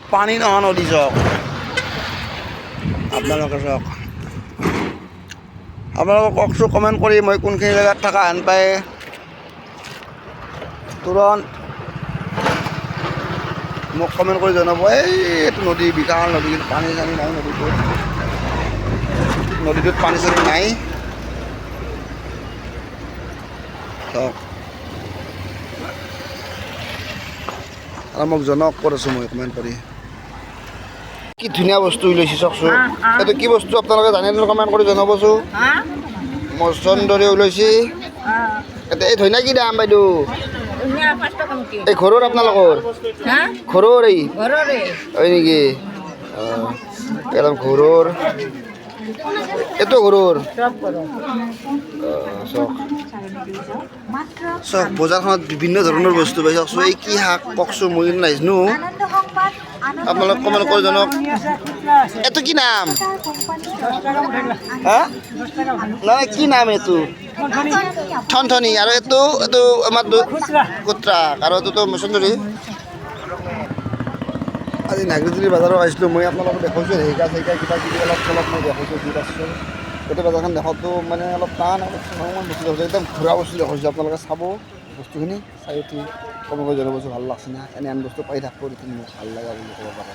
পানী নহয় নদী চাওক আপোনালোকে চাওক আপোনালোকে কওকচোন কমেণ্ট কৰি মই কোনখিনি জেগাত থকা হেন পায় তুৰন্ত মোক কমেণ্ট কৰি জনাব এইটো নদী বিশাল নদী পানী চানী নাই নদীটোত পানী চানী নাই চাওক আৰু মোক জনাওক ক'ত আছোঁ মই কমেণ্ট কৰি কি ধুনীয়া বস্তু ওলাইছে চাওকচোন এইটো কি বস্তু আপোনালোকে জানে কমেণ্ট কৰি জনাবচোন মচন্দৰী ওলাইছে এই ধুনীয়া কি দাম বাইদেউ এই ঘৰৰ আপোনালোকৰ ঘৰৰ এই হয় নেকি একদম ঘৰৰ এইটো ঘৰৰ চাওক চাওক বজাৰখনত বিভিন্ন ধৰণৰ বস্তু পাই চাওকচোন এই কি শাক কওকচোন মই নাজানো আপোনালোক কমেণ্ট কৰি জনাওক এইটো কি নাম হা নাই কি নাম এইটো ঠনঠনি আৰু এইটো এইটো আমাৰ কুটৰা আৰু এইটোতো মচন্দৰী আজি নাগৰিজুলি বজাৰত আহিছিলোঁ মই আপোনালোকক দেখাইছোঁ সেইকা চেইকা কিবা কিবি অলপ চলপ মই দেখাইছোঁ যি পাইছোঁ গোটেই বজাৰখন দেখাওঁতো মানে অলপ টান অলপমান বস্তু দেখাইছোঁ একদম ঘূৰা বস্তু দেখাইছোঁ আপোনালোকে চাব বস্তুখিনি চাই উঠি কমেণ্ট কৰি জনাবচোন ভাল লাগছে না এনে আন বস্তু পাই থাকিব তেতিয়া মোক ভাল লগা বুলি ক'ব পাৰে